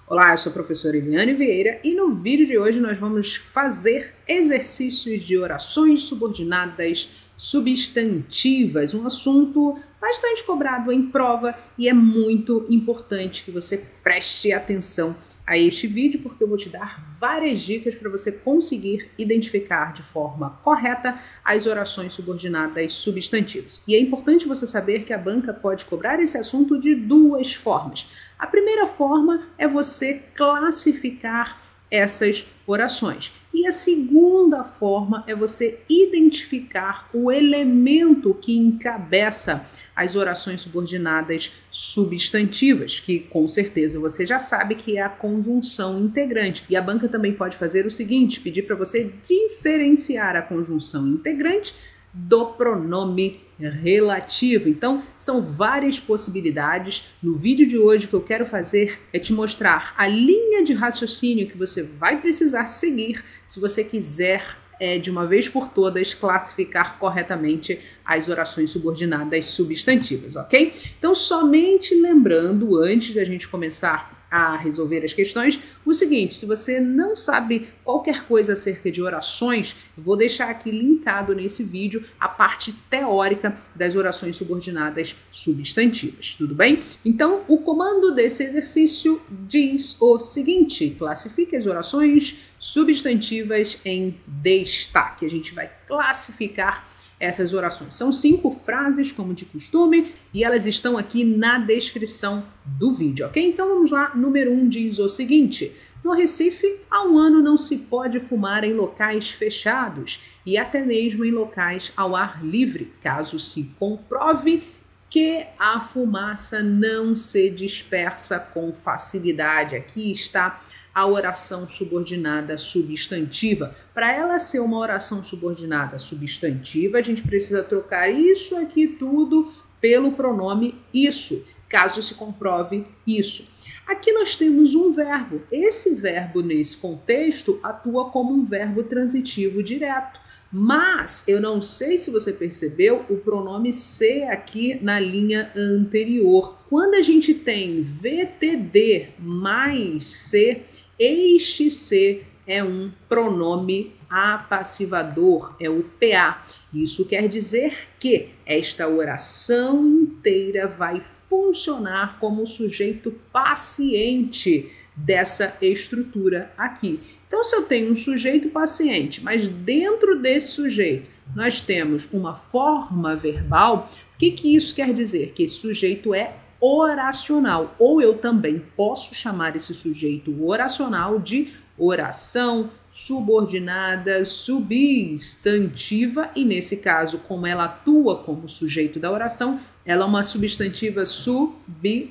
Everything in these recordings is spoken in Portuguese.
Olá, eu sou a professora Eliane Vieira e no vídeo de hoje nós vamos fazer exercícios de orações subordinadas substantivas, um assunto bastante cobrado em prova e é muito importante que você preste atenção a este vídeo porque eu vou te dar várias dicas para você conseguir identificar de forma correta as orações subordinadas substantivas. E é importante você saber que a banca pode cobrar esse assunto de duas formas. A primeira forma é você classificar essas orações. E a segunda forma é você identificar o elemento que encabeça as orações subordinadas substantivas, que com certeza você já sabe que é a conjunção integrante. E a banca também pode fazer o seguinte, pedir para você diferenciar a conjunção integrante do pronome relativo. Então, são várias possibilidades. No vídeo de hoje, o que eu quero fazer é te mostrar a linha de raciocínio que você vai precisar seguir se você quiser, de uma vez por todas, classificar corretamente as orações subordinadas substantivas, ok? Então, somente lembrando, antes da gente começar a resolver as questões, o seguinte, se você não sabe qualquer coisa acerca de orações, vou deixar aqui linkado nesse vídeo a parte teórica das orações subordinadas substantivas, tudo bem? Então, o comando desse exercício diz o seguinte, classifique as orações substantivas em destaque. A gente vai classificar essas orações. São 5 frases, como de costume, e elas estão aqui na descrição do vídeo, ok? Então vamos lá. Número 1 diz o seguinte: no Recife, há um ano não se pode fumar em locais fechados e até mesmo em locais ao ar livre, caso se comprove que a fumaça não se dispersa com facilidade. Aqui está a oração subordinada substantiva. Para ela ser uma oração subordinada substantiva, a gente precisa trocar isso aqui tudo pelo pronome isso, caso se comprove isso. Aqui nós temos um verbo. Esse verbo, nesse contexto, atua como um verbo transitivo direto. Mas, eu não sei se você percebeu, o pronome se aqui na linha anterior. Quando a gente tem VTD mais se, este se é um pronome apassivador, é o PA. Isso quer dizer que esta oração inteira vai funcionar como o sujeito paciente dessa estrutura aqui. Então, se eu tenho um sujeito paciente, mas dentro desse sujeito nós temos uma forma verbal, o que isso quer dizer? Que esse sujeito é oracional, ou eu também posso chamar esse sujeito oracional de oração subordinada substantiva, e nesse caso, como ela atua como sujeito da oração, ela é uma substantiva subjetiva,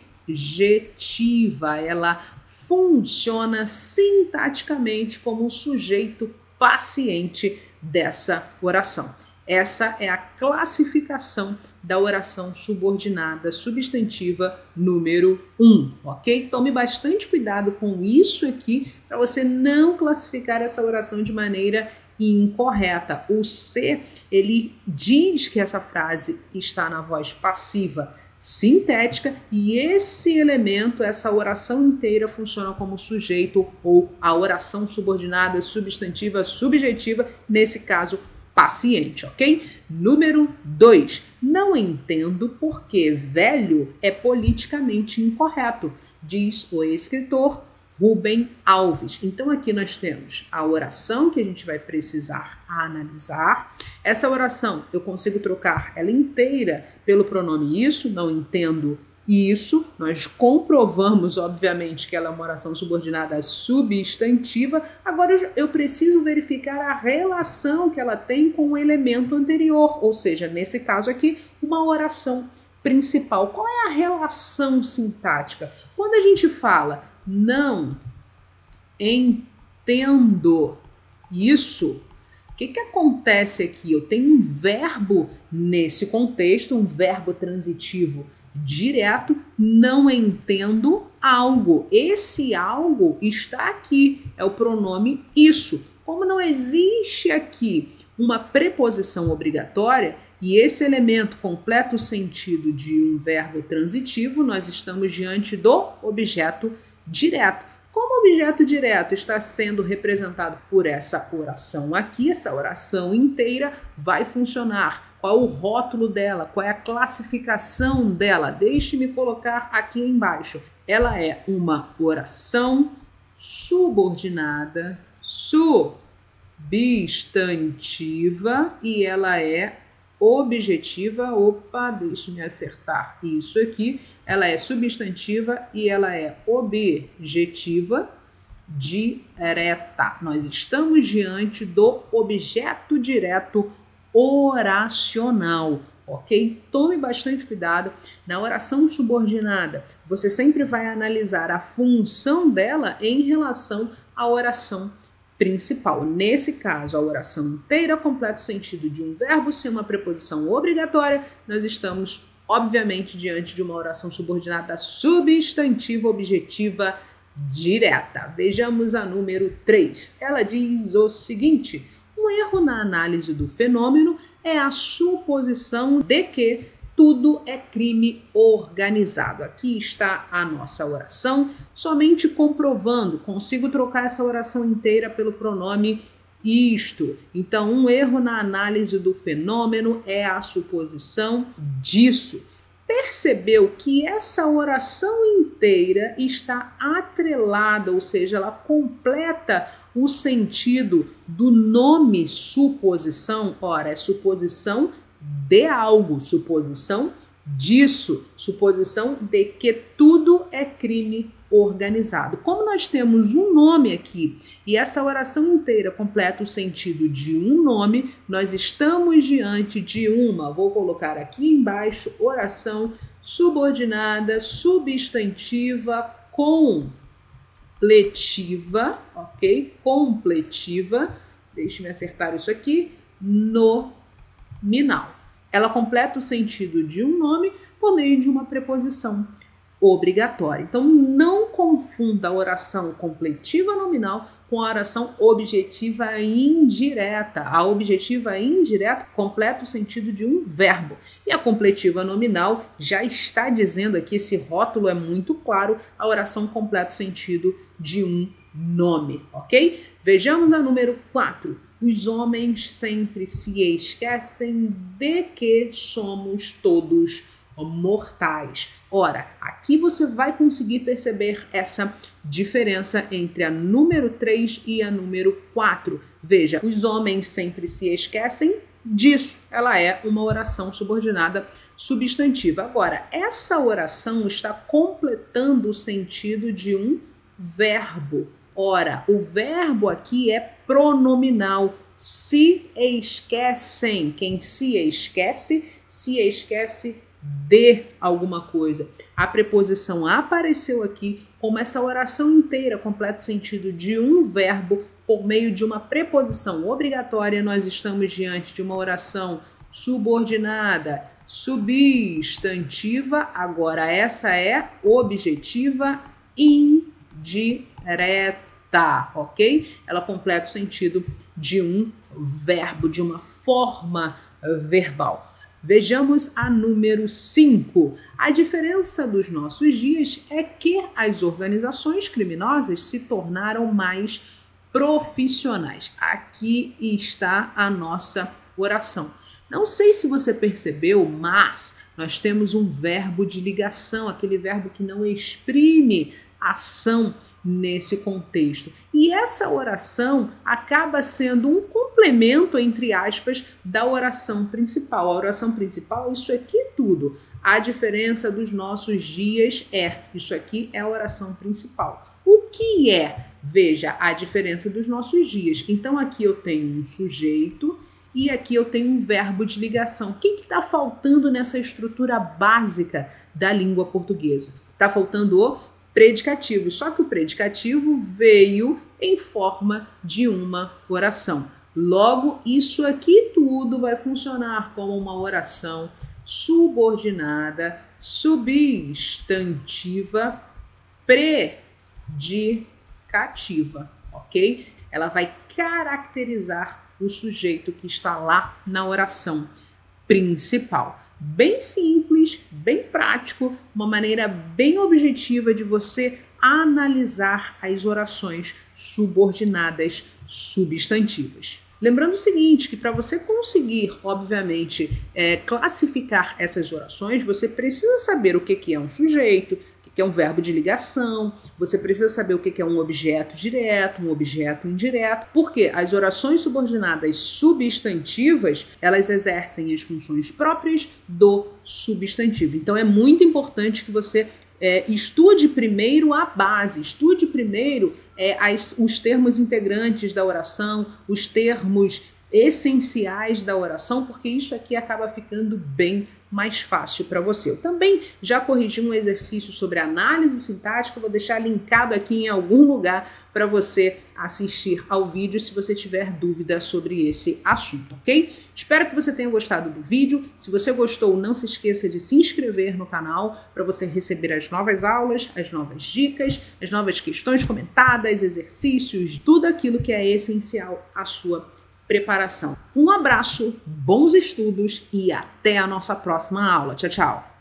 ela funciona sintaticamente como o sujeito paciente dessa oração. Essa é a classificação da oração subordinada substantiva número 1, ok? Tome bastante cuidado com isso aqui para você não classificar essa oração de maneira incorreta. O se, ele diz que essa frase está na voz passiva sintética e esse elemento, essa oração inteira funciona como sujeito ou a oração subordinada substantiva subjetiva, nesse caso paciente, ok? Número 2. Não entendo porque velho é politicamente incorreto, diz o escritor Rubem Alves. Então aqui nós temos a oração que a gente vai precisar analisar. Essa oração eu consigo trocar ela inteira pelo pronome isso, não entendo isso. Nós comprovamos, obviamente, que ela é uma oração subordinada substantiva. Agora eu preciso verificar a relação que ela tem com o elemento anterior, ou seja, nesse caso aqui, uma oração principal. Qual é a relação sintática? Quando a gente fala não entendo isso, o que acontece aqui? Eu tenho um verbo nesse contexto, um verbo transitivo direto, não entendo algo. Esse algo está aqui, é o pronome isso. Como não existe aqui uma preposição obrigatória e esse elemento completa o sentido de um verbo transitivo, nós estamos diante do objeto direto. objeto direto está sendo representado por essa oração aqui, essa oração inteira vai funcionar. Qual é o rótulo dela? Qual é a classificação dela? Deixe-me colocar aqui embaixo. Ela é uma oração subordinada, substantiva e ela é objetiva. Opa, deixe-me acertar isso aqui. Ela é substantiva e ela é objetiva direta. Nós estamos diante do objeto direto oracional, ok? Tome bastante cuidado. Na oração subordinada, você sempre vai analisar a função dela em relação à oração principal. Nesse caso, a oração inteira, completo sentido de um verbo ser uma preposição obrigatória, nós estamos, obviamente, diante de uma oração subordinada substantiva objetiva direta. Vejamos a número 3. Ela diz o seguinte: um erro na análise do fenômeno é a suposição de que tudo é crime organizado. Aqui está a nossa oração, somente comprovando. Consigo trocar essa oração inteira pelo pronome isto. Então, um erro na análise do fenômeno é a suposição disso. Percebeu que essa oração inteira está atrelada, ou seja, ela completa o sentido do nome suposição. Ora, é suposição de algo, suposição disso, suposição de que tudo é crime organizado. Como nós temos um nome aqui e essa oração inteira completa o sentido de um nome, nós estamos diante de uma, vou colocar aqui embaixo, oração subordinada, substantiva, completiva, ok? Completiva, deixe-me acertar isso aqui, nominal. Ela completa o sentido de um nome por meio de uma preposição obrigatória. Então, não confunda a oração completiva nominal com a oração objetiva indireta. A objetiva indireta completa o sentido de um verbo. E a completiva nominal já está dizendo aqui, esse rótulo é muito claro, a oração completa o sentido de um nome, ok? Vejamos a número 4. Os homens sempre se esquecem de que somos todos mortais. Ora, aqui você vai conseguir perceber essa diferença entre a número 3 e a número 4. Veja, os homens sempre se esquecem disso. Ela é uma oração subordinada substantiva. Agora, essa oração está completando o sentido de um verbo. Ora, o verbo aqui é pronominal. Se esquecem. Quem se esquece de alguma coisa. A preposição apareceu aqui como essa oração inteira completa o sentido de um verbo por meio de uma preposição obrigatória. Nós estamos diante de uma oração subordinada, substantiva. Agora essa é objetiva indireta, ok? Ela completa o sentido de um verbo, de uma forma verbal. Vejamos a número 5. A diferença dos nossos dias é que as organizações criminosas se tornaram mais profissionais. Aqui está a nossa oração. Não sei se você percebeu, mas nós temos um verbo de ligação, aquele verbo que não exprime ação nesse contexto. E essa oração acaba sendo um complemento, entre aspas, da oração principal. A oração principal, isso aqui tudo. A diferença dos nossos dias é, isso aqui é a oração principal. O que é? Veja, a diferença dos nossos dias. Então aqui eu tenho um sujeito e aqui eu tenho um verbo de ligação. O que está faltando nessa estrutura básica da língua portuguesa? Está faltando o predicativo, só que o predicativo veio em forma de uma oração. Logo, isso aqui tudo vai funcionar como uma oração subordinada, substantiva, predicativa, ok? Ela vai caracterizar o sujeito que está lá na oração principal. Bem simples, bem prático, uma maneira bem objetiva de você analisar as orações subordinadas substantivas. Lembrando o seguinte, que para você conseguir, obviamente, classificar essas orações, você precisa saber o que é um sujeito, o que é um verbo de ligação, você precisa saber o que é um objeto direto, um objeto indireto, porque as orações subordinadas substantivas, elas exercem as funções próprias do substantivo. Então é muito importante que você estude primeiro a base, estude primeiro os termos integrantes da oração, os termos essenciais da oração, porque isso aqui acaba ficando bem mais fácil para você. Eu também já corrigi um exercício sobre análise sintática, vou deixar linkado aqui em algum lugar para você assistir ao vídeo se você tiver dúvida sobre esse assunto, ok? Espero que você tenha gostado do vídeo. Se você gostou, não se esqueça de se inscrever no canal para você receber as novas aulas, as novas dicas, as novas questões comentadas, exercícios, tudo aquilo que é essencial à sua preparação. Um abraço, bons estudos e até a nossa próxima aula. Tchau, tchau!